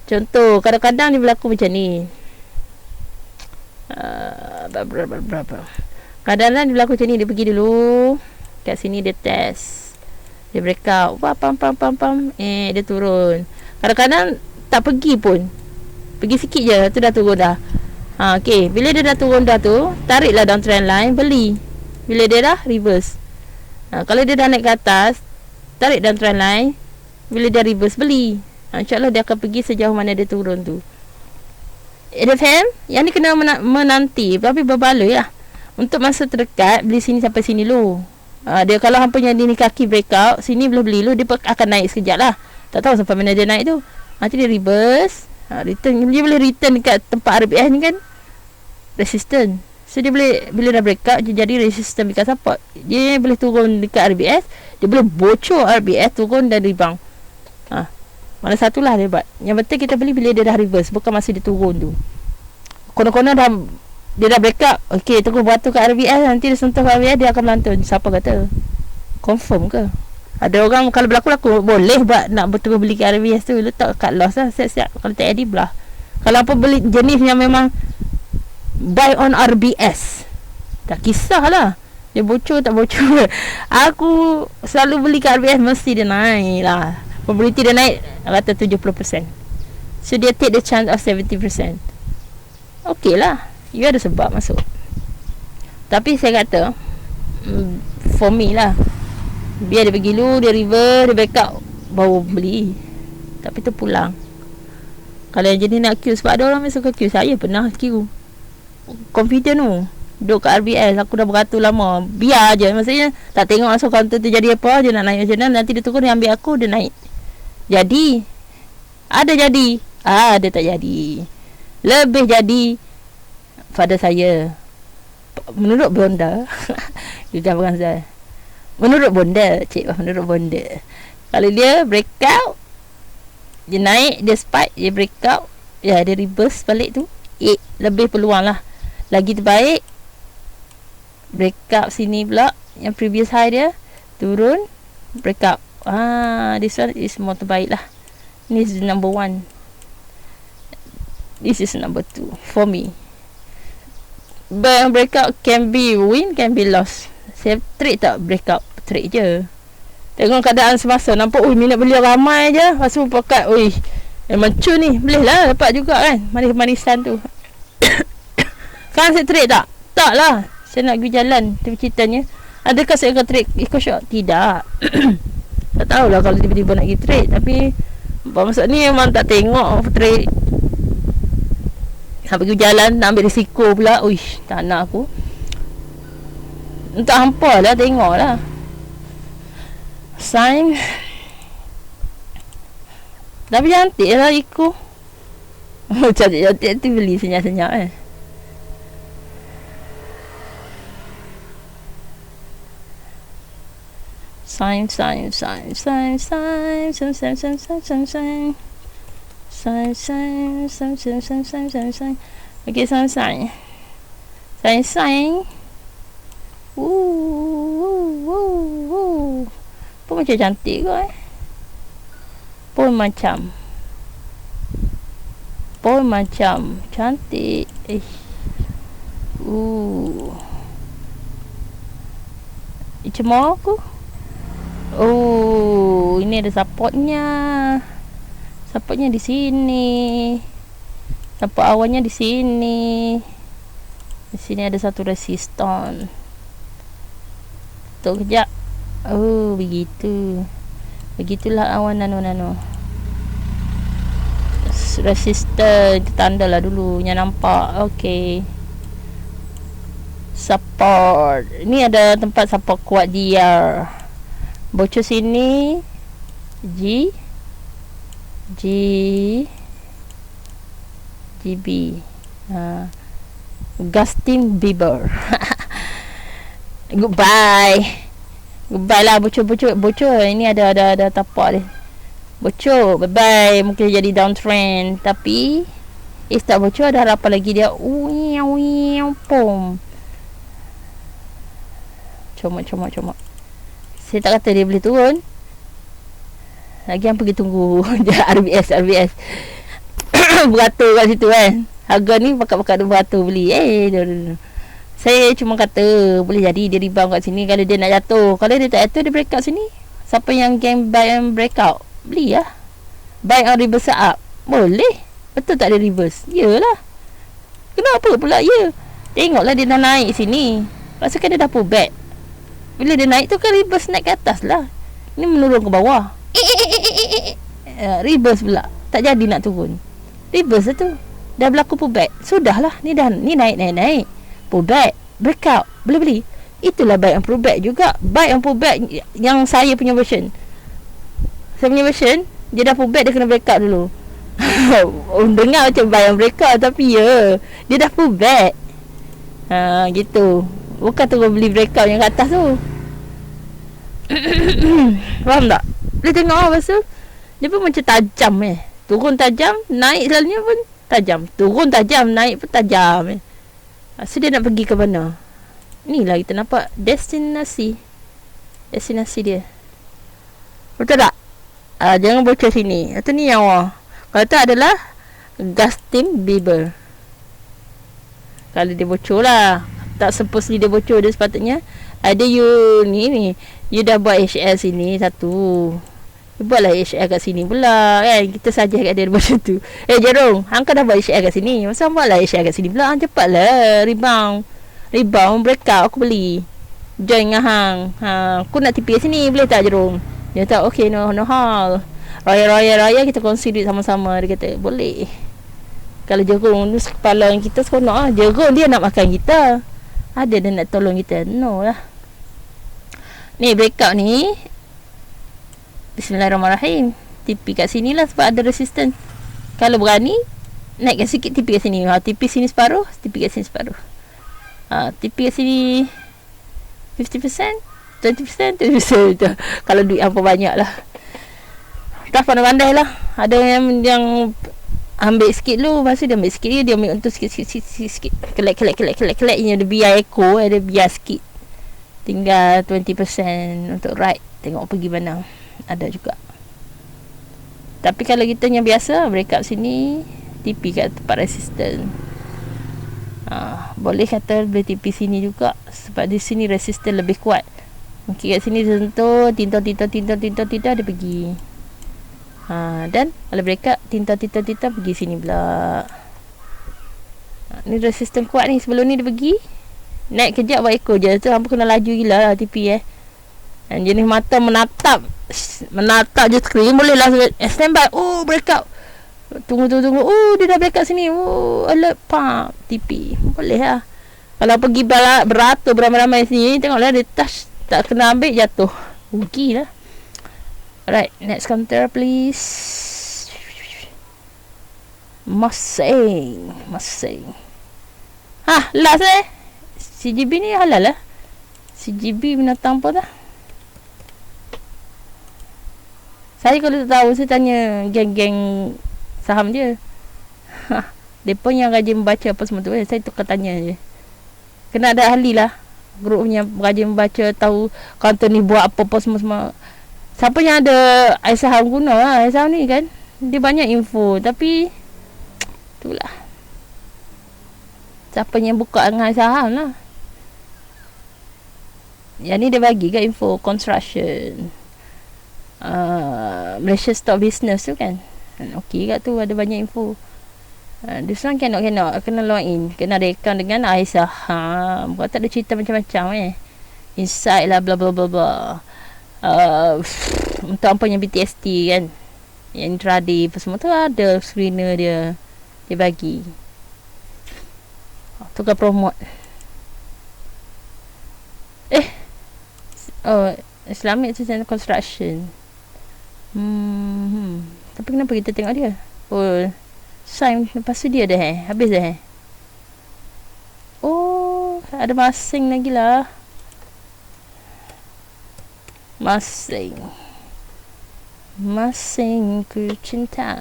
Speaker 1: Contoh, kadang-kadang dia berlaku macam ni. Berapa? Kadang-kadang dia berlaku macam ni. Dia pergi dulu kat sini, dia test, dia break out, pam dia turun. Kadang-kadang tak pergi pun, pergi sikit je tu dah turun dah. Okay, bila dia dah turun dah tu, tariklah downtrend line, beli. Bila dia dah reverse, kalau dia dah naik ke atas, tarik downtrend line. Bila dia reverse, beli. InsyaAllah dia akan pergi sejauh mana dia turun tu. Ada faham? Yang ni kena menanti, tapi berbaloi lah. Untuk masa terdekat, beli sini sampai sini dulu. Dia kalau hampanya ni kaki breakout, sini boleh beli dulu. Dia akan naik sekejap lah. Tak tahu sampai mana dia naik tu. Nanti dia reverse, return. Dia boleh return dekat tempat RBS ni kan, resistance. So dia boleh, bila dah breakout, dia jadi resistance dekat support. Dia boleh turun dekat RBS, dia boleh bocor RBS, turun dan rebound. Mana satulah dia buat. Yang penting kita beli bila dia dah reverse, bukan masa dia turun tu. Konon-konon dia dah breakout, okay, tunggu beratur kat RBS, nanti dia sentuh RBS, dia akan melantun. Siapa kata? Confirm ke? Ada orang kalau berlaku boleh buat nak betul beli kat RBS tu, letak kat loss lah, siap-siap. Kalau tak edit belah. Kalau apa beli jenis yang memang buy on RBS, tak kisahlah dia bocor tak bocor. Aku selalu beli kat RBS, mesti dia naik lah. Probability dia naik kata 70%. So dia take the chance of 70%. Okay lah, you ada sebab masuk. Tapi saya kata, for me lah, biar dia pergi dulu, dia reverse, dia backup, baru beli. Tapi tu pulang. Kalau yang jenis nak queue, sebab ada orang yang suka queue. Saya pernah queue, confident tu, duduk kat RBS, aku dah beratur lama. Biar je, maksudnya tak tengok langsung counter tu jadi apa, dia nak naik macam mana. Nanti dia turun, dia ambil aku, dia naik. Jadi ada jadi, ada tak jadi. Lebih jadi pada saya, menurut Bonda. Juga bukan saya. Menurut Bonda, menurut Bonda, kalau dia breakout, dia naik, dia spike, dia breakout, dia reverse balik tu, lebih peluang lah. Lagi terbaik breakout sini pula, yang previous high dia turun, breakout. This one is more terbaik lah. This is number 1. This is number 2 for me. But breakout can be win, can be loss. Saya trade tak breakout, trade je. Tengok keadaan semasa, nampak minat beli ramai je, lepas tu pakat, memang cun ni, boleh lah dapat juga kan, manis-manisan tu. Kan saya trade tak? Tak lah, saya nak pergi jalan. Tapi ceritanya, adakah saya akan trade ikut shot? Tidak. Tak tahulah kalau tiba-tiba nak pergi trade. Tapi maksud ni memang tak tengok trade. Nak pergi jalan, nak ambil risiko pula. Tak nak aku. Entah hampa lah, tengok lah sign. Tapi cantik lah ikut. Cantik-cantik tu beli senyap-senyap sign. Okay, sign. Pun macam cantik kot Pun macam cantik. Cemor aku. Ini ada supportnya. Supportnya di sini. Support awalnya di sini. Di sini ada satu resistor. Tuh kejap. Begitu. Begitulah awan nano. resistant. Tanda lah dulu yang nampak. Okay, support. Ni ada tempat support kuat dia. Bocor sini G GB Justin Bieber. Goodbye lah bocor. Ini ada tapak dia. Bocor, bye bye. Mungkin jadi downtrend, tapi tak bocor, ada harapan lagi dia. Pom. Comot. Saya tak kata dia boleh turun. Lagi yang pergi tunggu RBS beratur kat situ kan. Harga ni pakat-pakat dia beratur beli. Saya cuma kata boleh jadi dia rebound kat sini kalau dia nak jatuh. Kalau dia tak jatuh, dia break out sini. Siapa yang game buy and break out, beli lah. Buy on reverse up, boleh. Betul tak ada reverse? Yelah. Kenapa pula ya? Tengoklah dia dah naik sini. Rasakan dia dah pull back. Bila dia naik tu kan reverse naik ke atas lah. Ini menurun ke bawah. Reverse pula. Tak jadi nak turun. Reverse tu. Dah berlaku pull back. Sudahlah. Ni naik. Pull back. Breakout. Boleh beli. Itulah buy on pull back juga. Buy on pull back yang saya punya version. Saya punya version, dia dah pull back, dia kena breakout dulu. Dengar macam buy on breakout, tapi dia dah pull back. Gitu. Bukan turun beli breakout yang kat atas tu. Faham tak? Boleh tengok lah pasal dia pun macam tajam turun tajam, naik selalunya pun tajam. Turun tajam, naik pun tajam so dia nak pergi ke mana? Ni lah kita nampak destinasi dia. Betul tak? Jangan bocor sini. Itu ni yang kalau tu adalah Justin Bieber. Kalau dia bocor lah, tak supposedly dia bocor. Dia sepatutnya ada you dah buat HL sini satu, you buatlah HL kat sini pula kan. Kita saja kat dia macam tu. Jerung, hang dah buat HL kat sini, masa buatlah HL kat sini pula. Cepatlah rebound breakout, aku beli. Join dengan hang. Aku nak TP kat sini, boleh tak Jerung? Dia tak, okay, no hal. Raya kita kongsi duit sama-sama. Dia kata boleh. Kalau Jerung ni kepala kita seronok lah. Jerung dia nak makan kita, ada dia nak tolong kita? No lah. Ni breakout ni, Bismillahirrahmanirrahim. TP kat sini lah sebab ada resistance. Kalau berani naikkan sikit, TP kat sini. TP sini separuh, TP kat sini separuh. TP kat sini 50%, 20%. Kalau duit apa banyak lah. Tak pandai-pandai lah. Ada yang ambil sikit dulu, lepas tu dia ambil sikit, dia ambil untuk sikit. Kelek dia biar echo, ada biar sikit. Tinggal 20% untuk ride. Tengok pergi mana. Ada juga. Tapi kalau kita yang biasa, break up sini, TP kat tempat resistant. Boleh kata boleh TP sini juga, sebab di sini resistant lebih kuat. Mungkin kat sini dia sentuh, tinta dia pergi. Dan kalau break up, tinta pergi sini pula. Ni resistant kuat ni. Sebelum ni dia pergi, naik kejap buat ekor je tu, hampa kena laju gila lah TP Dan jenis mata menatap je screen. Boleh lah standby. Break up. Tunggu. Dia dah break up sini. Alert pump TP. Boleh lah. Kalau pergi beratur beramai-ramai sini, tengoklah dia touch, tak kena ambil, jatuh. Rugi lah. Alright, next counter please. Masing. Last CGB ni halal lah. CGB binatang apa dah? Saya kalau tak tahu, saya tanya geng-geng saham dia. Mereka yang rajin membaca apa semua tu. Saya tukar tanya je. Kena ada ahli lah. Grupnya rajin membaca, tahu counter ni buat apa-apa semua. Siapa yang ada saham guna lah. Saham ni kan, dia banyak info. Tapi itulah, siapa yang buka dengan saham lah. Yang ni dia bagi kat info construction, Malaysia Stock Business tu kan. Okey kat tu ada banyak info. Dia seorang kena log in, kena ada account dengan saham. Kau tak ada cerita macam-macam insight lah bla bla bla bla. Untuk apa yang BTST kan, yang intraday apa semua tu ada screener dia bagi tukar promote. Islamic Design Construction. Tapi kenapa kita tengok dia? Sign lepas tu dia dah habis dah ada masing lagi lah. Masing ku cinta.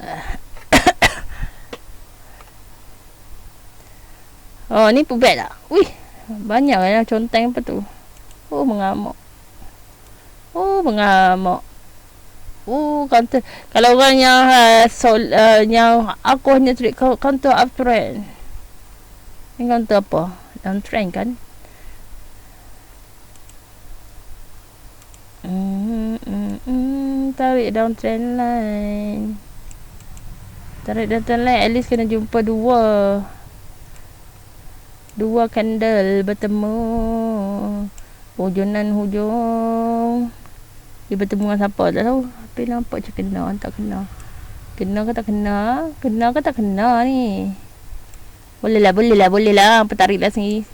Speaker 1: Ni pubet tak? Wih, banyak lah conteng apa tu. Mengamuk. Counter. Kalau orang yang yang aku hanya trik counter uptrend. Ni counter apa? Downtrend kan? Tarik downtrend line. At least kena jumpa dua candle bertemu. Hujung dia bertemu dengan siapa tak tahu. Tapi nampak je kena tak kena. Kena ke tak kena? Kena ke tak kena ni? Boleh lah. Apa tarik lah sini.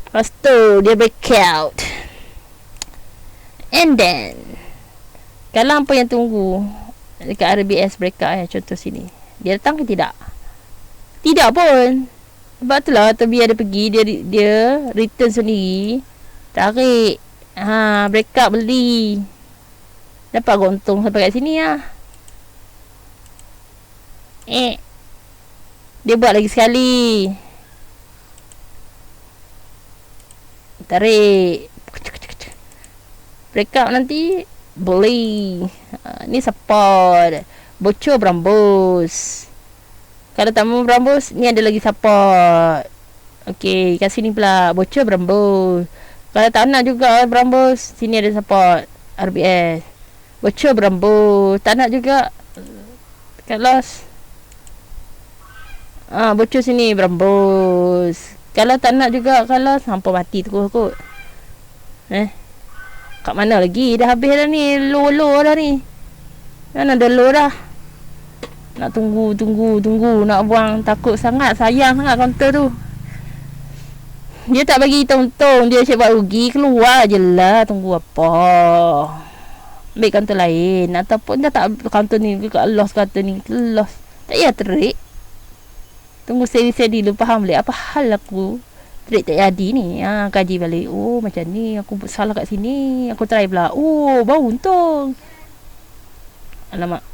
Speaker 1: Lepas tu dia break out. And then kalau apa yang tunggu dekat RBS breakout contoh sini, dia datang ke tidak? Tidak pun. Sebab tu lah Tobi ada pergi, dia return sendiri, tarik, breakout beli, dapat untung sampai kat sini lah. Dia buat lagi sekali, tarik, breakout nanti beli. Ni support, bocor berambus. Kalau tak mau berambus, ni ada lagi support. Okey, kat sini pula bocor berambus. Kalau tak nak juga berambus, sini ada support RBS. Bocor berambus, tak nak juga kat loss. Bocor sini berambus. Kalau tak nak juga kat loss, hampa mati tu kot. Kat mana lagi? Dah habis dah ni. Low dah ni. Mana ada low dah. Nak tunggu. Nak buang. Takut sangat. Sayang sangat counter tu. Dia tak bagi untung. Dia cakap buat rugi. Keluar je lah. Tunggu apa. Ambil counter lain. Ataupun dah tak counter ni. Dekat loss kata ni. Loss. Tak payah terik. Tunggu steady dulu. Faham boleh? Apa hal aku trade tak jadi ni. Kaji balik. Macam ni. Aku salah kat sini. Aku try pula. Baru untung. Alamak.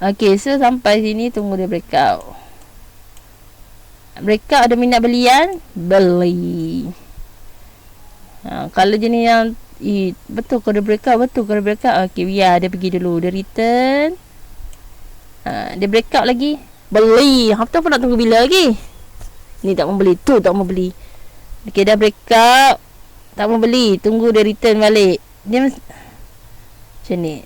Speaker 1: Okay, so sampai sini tunggu dia breakout. Breakout ada minat belian, beli. Kalau jenis yang betul ke dia breakout, okay, biar dia pergi dulu. Dia return, dia breakout lagi, beli. Apa nak tunggu bila lagi? Ni tak mau beli, tu tak mau beli. Okay, dah breakout, tak mau beli, tunggu dia return balik. Dia macam ni.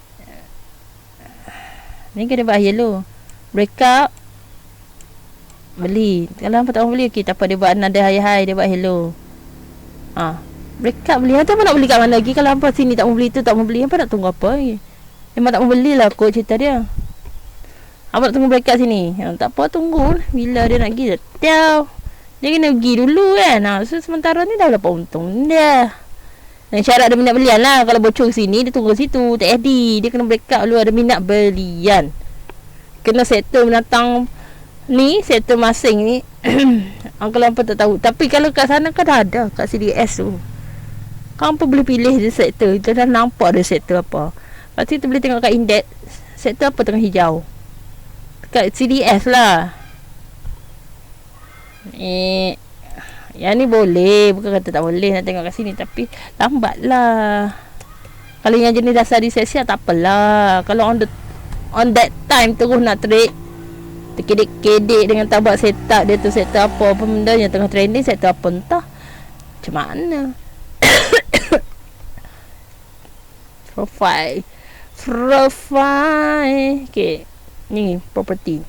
Speaker 1: Ni kena buat yellow. Breakout, beli. Kalau hampa tak mau beli, okey, tak apa, dia buat nada hai-hai, dia buat hello. Breakout beli. Hampa nak beli kat mana lagi? Kalau hampa sini tak mau beli, tu tak mau beli, hampa nak tunggu apa lagi? Memang tak mau belilah kot cerita dia. Hampa nak tunggu breakout sini. Tak apa, tunggu bila dia nak pergi. Dia kena pergi dulu kan. So sementara ni dah dapat untung dia. Dan syarat ada minat belian lah. Kalau bocor sini, dia tunggu situ. Tak jadi. Dia kena breakout dulu. Ada minat belian. Kena settle menatang ni. Settle masing ni. Kalau hampa tak tahu. Tapi kalau kat sana kan dah ada. Kat CDS tu. Kau hampa boleh pilih dia settle. Kita dah nampak dia settle apa. Lepas tu kita boleh tengok kat index. Settle apa tengah hijau. Kat CDS lah. Yang ni boleh. Bukan kata tak boleh nak tengok kat sini. Tapi lambat lah. Kalau yang jenis dasar di sesi tak apalah. Kalau on that time terus nak trade, terkedek-kedek dengan tak buat setup. Dia tu setup apa benda yang tengah trending, setup apa entah. Macam mana. Profile. Okay. Ni property.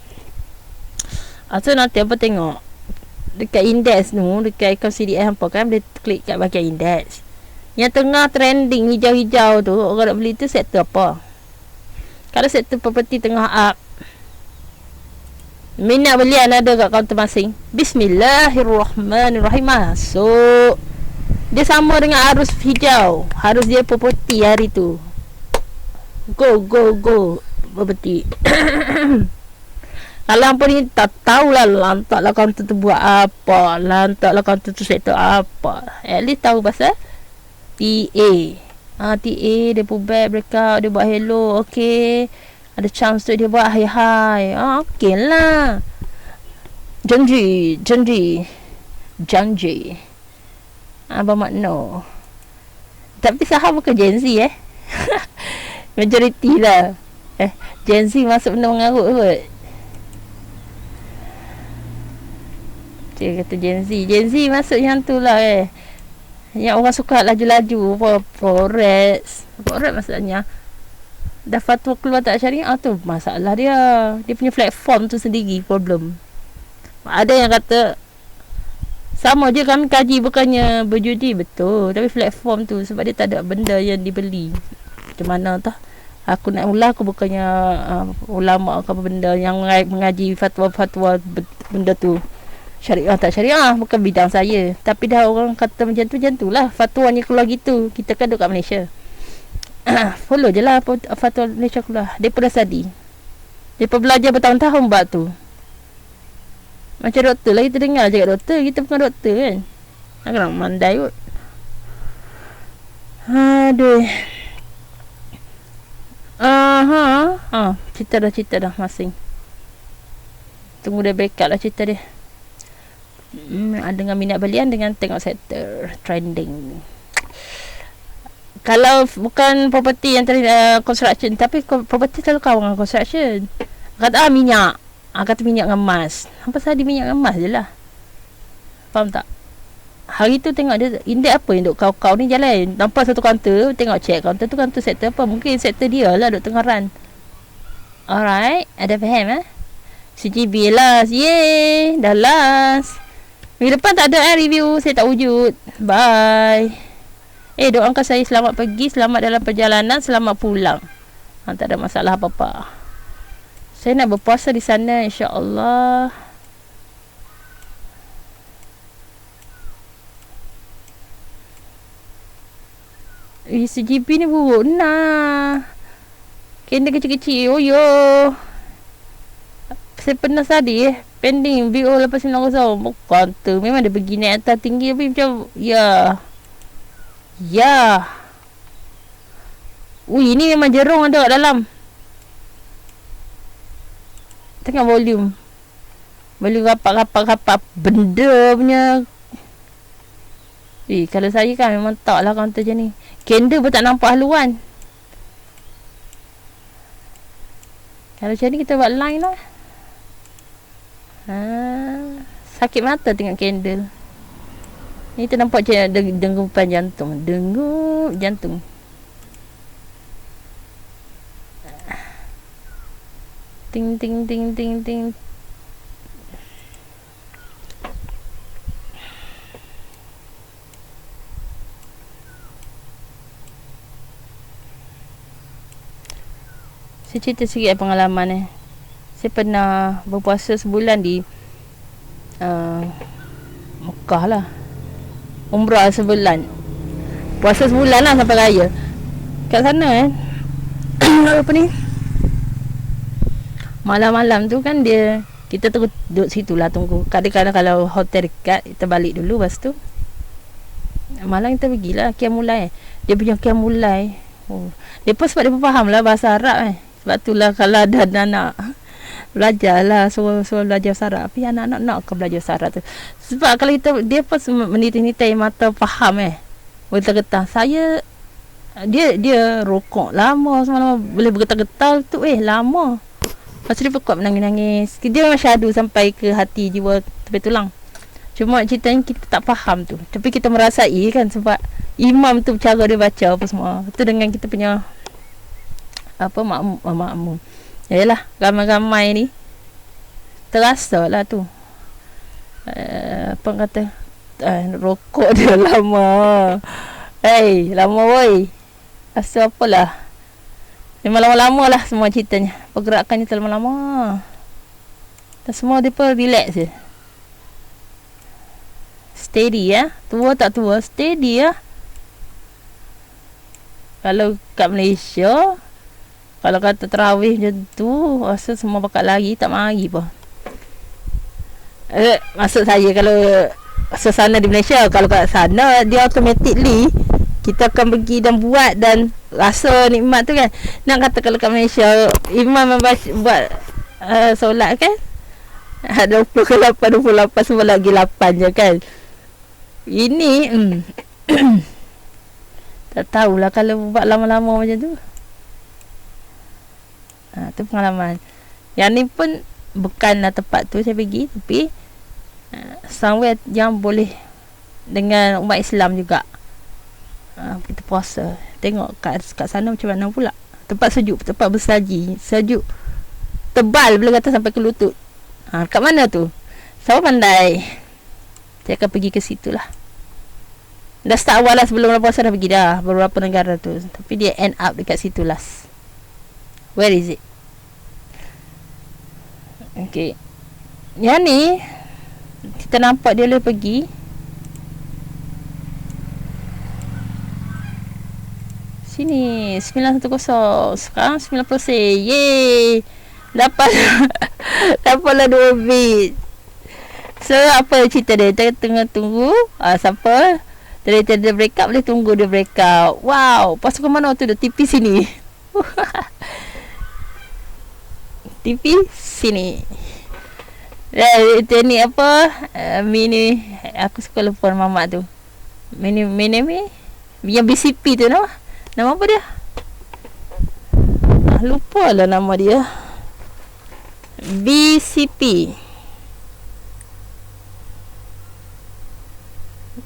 Speaker 1: So nanti apa tengok dekat index tu, dekat account CDS apa kan, boleh klik kat bahagian index. Yang tengah trending hijau-hijau tu, orang nak beli tu sektor apa. Kalau sektor property tengah up, minat belian ada kat kaunter masing, bismillahirrahmanirrahim, masuk. Dia sama dengan arus hijau, harus dia property hari tu. Go property. Kalau apa ni tak tahulah, lantaklah kaunter tu buat apa, lantaklah kaunter tu sektor apa. At least tahu pasal TA. TA dia pun back breakout, dia buat hello, okay. Ada chance tu dia buat hi. Okay lah. Janji. Apa makna? Tapi saham bukan Gen Z majoriti lah. Gen Z masuk benda mengarut kot. Dia kata Gen Z masuk yang tu lah yang orang suka laju-laju forex maksudnya. Dah fatwa keluar tak syariah tu masalah dia punya platform tu sendiri problem. Ada yang kata sama je kami kaji bukannya berjudi, betul, tapi platform tu sebab dia tak ada benda yang dibeli. Macam mana tah aku nak ulah, aku bukannya ulama ke apa benda yang mengaji fatwa-fatwa benda tu syariah tak syariah, bukan bidang saya. Tapi dah orang kata macam tu lah fatwanya keluar gitu. Kita kan duduk kat Malaysia, follow je lah fatwa Malaysia keluar. Dia pun dah study, dia pun belajar bertahun-tahun buat tu. Macam doktor lah, kita dengar cakap doktor, kita bukan doktor kan. Nak mandai kot. Aduh. Cerita dah masing. Tunggu dia backup lah cerita dia. Dengan minat belian, dengan tengok sektor trending. Kalau bukan property yang construction, tapi property selalu kawan dengan construction. Kata minyak. Kata minyak dengan emas. Apa sahaja minyak dengan emas je lah. Faham tak? Hari tu tengok dia, indeks apa yang duk kau ni jalan. Nampak satu kaunter, tengok check kaunter tu sektor apa. Mungkin sektor dia lah duk tengah run. Alright, ada faham CGB last. Yeay, dah last. Minggu depan tak ada review, saya tak wujud. Bye. Doakan saya selamat pergi, selamat dalam perjalanan, selamat pulang. Tak ada masalah apa-apa. Saya nak berpuasa di sana, insya-Allah. CGP ni buruk nah. Candle kecil-kecil. Saya pernah tadi pending BO lepas 900. Bukan tu, memang dia pergi naik atas tinggi tapi macam ya. Ini memang jerung ada kat dalam. Tengok volume rapat benda punya. Kalau saya kan memang tak lah counter macam ni. Candle pun tak nampak haluan. Kalau macam ni kita buat line lah. Sakit mata tengok candle ni, kita nampak macam denggupan jantung. Denggup jantung. Ting. Saya cerita sikit pengalaman Saya pernah berpuasa sebulan di Mekah lah. Umrah sebulan. Puasa sebulan lah sampai raya. Kat sana apa ni, malam-malam tu kan kita duduk situ lah tunggu. Kadang-kadang kalau hotel dekat, kita balik dulu. Lepas tu malam kita pergilah Qiyamulai. Dia punya Qiyamulai, dia pun sebab dia pun faham lah bahasa Arab Sebab tu lah kalau ada anak belajar lah, suruh belajar bahasa Arab. Tapi anak-anak nak ke belajar bahasa Arab tu. Sebab kalau dia pun meniti-nitai mata faham Bergetar-getar. Saya dia rokok lama semalam, boleh bergetar-getar tu lama. Lepas tu dia kuat menangis-nangis. Dia memang syahdu sampai ke hati, jiwa, tepi tulang. Cuma ceritanya kita tak faham tu. Tapi kita merasai kan, sebab imam tu cara dia baca apa semua. Itu dengan kita punya makmum. Yalah, ramai-ramai ni terasa lah tu. Apa kata, rokok dia lama. Lama woi. Rasa apalah. Memang lama-lama lah semua ceritanya. Pergerakannya terlalu lama. Dan semua dia pun relax je. Steady ya. Tua tak tua, steady ya. Kalau kat Malaysia, kalau kata terawih macam tu, rasa semua bakat lari, tak mari pun. Maksud saya kalau suasana di Malaysia, kalau kat sana dia automatically kita akan pergi dan buat dan rasa nikmat tu kan. Nak kata kalau kat Malaysia imam buat solat kan 28 semua lagi 8 je kan. Ini tak tahulah kalau buat lama-lama macam tu. Tu pengalaman. Yang ni pun bukanlah tempat tu saya pergi, tapi somewhere yang boleh dengan umat Islam juga. Kita puasa, tengok kat sana macam mana pula. Tempat sejuk, tempat bersaji, sejuk tebal boleh kata sampai ke lutut. Kat mana tu? Siapa pandai, saya akan pergi ke situ lah. Dah start awal lah, sebelum puasa dah pergi dah beberapa negara tu, tapi dia end up dekat situ last. Where is it? Okay, yang ni kita nampak dia boleh pergi. Sini 910. Sekarang 90 sen. Yeay. Dapatlah 2 bit. So apa cerita dia? Kita tengah tunggu siapa dari dia break up, boleh tunggu dia break up. Wow, pasukan mana tu dah TV sini. TV sini. Ini apa? Mini, aku suka lupa mamak tu. Mini yang BCP tu nama. Nama apa dia? Lupa lah nama dia. BCP.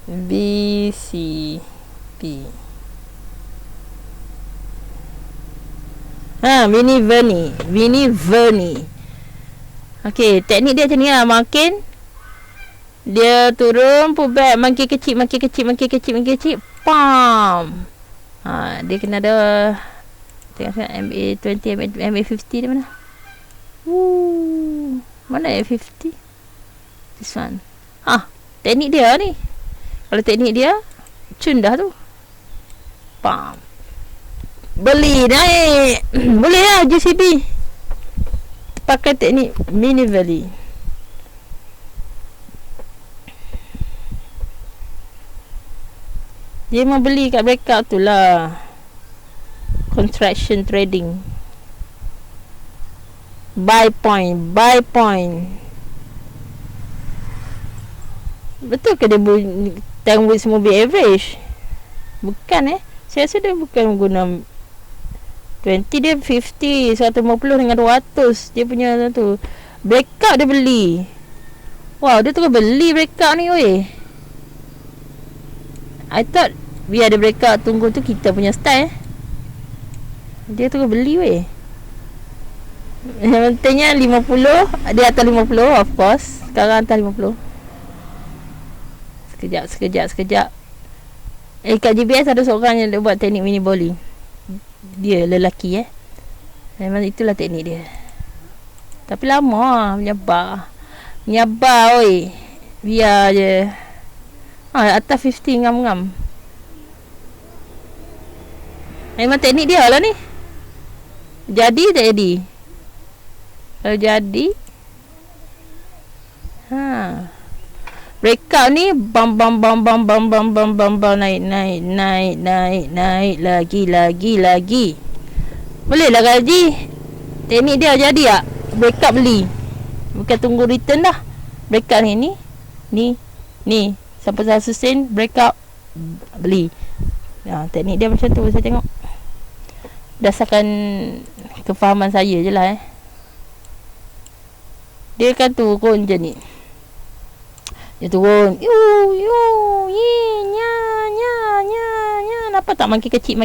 Speaker 1: Mini Verni. Okey, teknik dia macam ni lah. Makin dia turun, pull back, makin kecil. Pam. Dia kena ada tengok MA20, MA50 dia mana? Mana MA50? This one. Teknik dia ni. Kalau teknik dia cun dah tu. Pam. Beli naik. Boleh lah JCB. Pakai teknik Mini Valley. Dia mau beli kat breakout tu lah. Contraction trading. Buy point. Betul ke dia time with movie average? Bukan saya rasa dia bukan guna 20, dia 50, 150 dengan 200. Dia punya tu breakout dia beli. Wow, dia tu beli breakout ni weh. I thought biar ada breakout tunggu tu kita punya style. Dia tu beli weh. Yang pentingnya 50, dia atas 50 of course. Sekarang atas 50. Sekejap. Kat GBS ada seorang yang buat teknik mini bowling. Dia lelaki memang itulah teknik dia. Tapi lama menyabar oi. Biar je atas 50 ngam-ngam. Memang teknik dia lah ni. Jadi tak jadi. Kalau jadi breakout ni bam naik lagi. Boleh lah gaji. Teknik dia jadi tak? Breakout beli. Bukan tunggu return dah. Breakout ni sampai saya sustain breakout beli. Teknik dia macam tu saya tengok. Berdasarkan kefahaman saya je lah Dia kan turun je ni. Dia turun. Nya. Nampak tak makin kecil.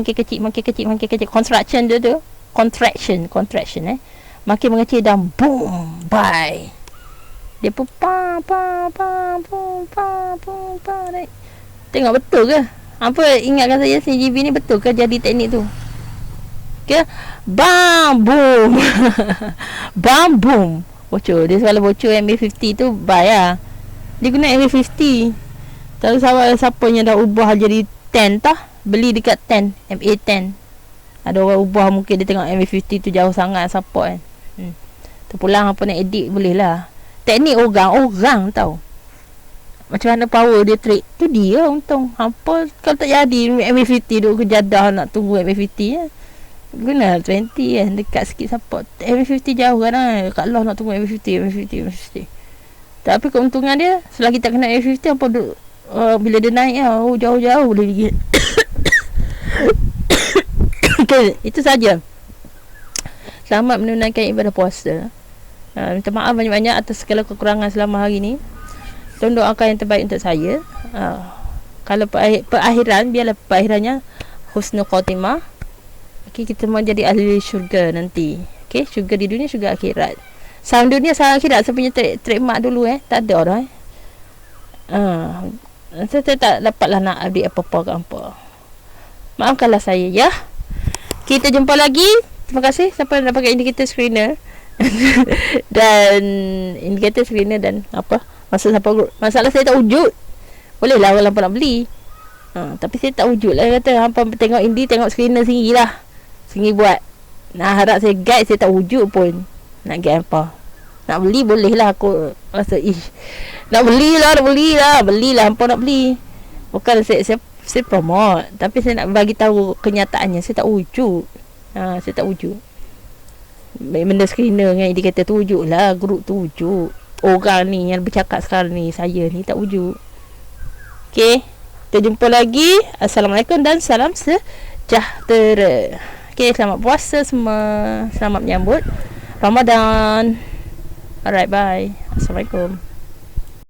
Speaker 1: Construction dia tu. Contraction Makin mengecil dan boom. Buy. Dia pun naik. Tengok betul ke? Apa ingatkan saya CGB ni betul ke jadi teknik tu? Okay. Bam boom. Bam boom. Bocor. Dia kalau bocor MA50 tu buy lah. Dia guna MA50. Tahu siapa yang dah ubah jadi 10 tah. Beli dekat 10, MA10. Ada orang ubah, mungkin dia tengok MA50 tu jauh sangat support kan. Terpulang apa nak edit boleh lah. Teknik orang tahu. Macam mana power dia trade tu dia untung. Hampa kalau tak jadi MA50 duk kejadah nak tunggu MA50 ya. Guna 20 kan, dekat sikit support. MA50 jauh kan kat Allah nak tunggu MA50. Tapi keuntungan dia selagi tak kena MA50 hampa duk bila dia naik jauh-jauh boleh pergi. Okay, itu saja. Selamat menunaikan ibadah puasa. Minta maaf banyak-banyak atas segala kekurangan selama hari ni. Tolong doakan yang terbaik untuk saya. Kalau perakhiran, biarlah perakhirannya husnul khatimah. Okay, kita mau jadi ahli syurga nanti. Okay, syurga di dunia, syurga akhirat. Saham dunia, saham akhirat. Saya punya trademark dulu tak ada orang. Saya tak dapatlah nak update apa-apa ke apa. Maafkanlah saya ya. Kita jumpa lagi. Terima kasih siapa yang dah pakai indicator screener. Dan indicator screener dan apa? Masalah saya tak wujud. Boleh lah orang nak beli. Tapi saya tak wujud lah kata. Hampa tengok tengok screener sendiri lah. Sendiri buat. Nak harap saya guide, saya tak wujud pun. Nak guide apa? Nak beli boleh lah aku rasa nak belilah. Belilah hampa nak beli. Bukan saya promote, tapi saya nak bagi tahu kenyataannya saya tak wujud. Saya tak wujud. Benda screener dengan indikator tu wujud lah. Grup tu wujud. Orang ni yang bercakap sekarang ni, saya ni tak wujud. Okay, kita jumpa lagi. Assalamualaikum dan salam sejahtera. Okay, selamat puasa semua. Selamat menyambut Ramadan. Alright, bye. Assalamualaikum.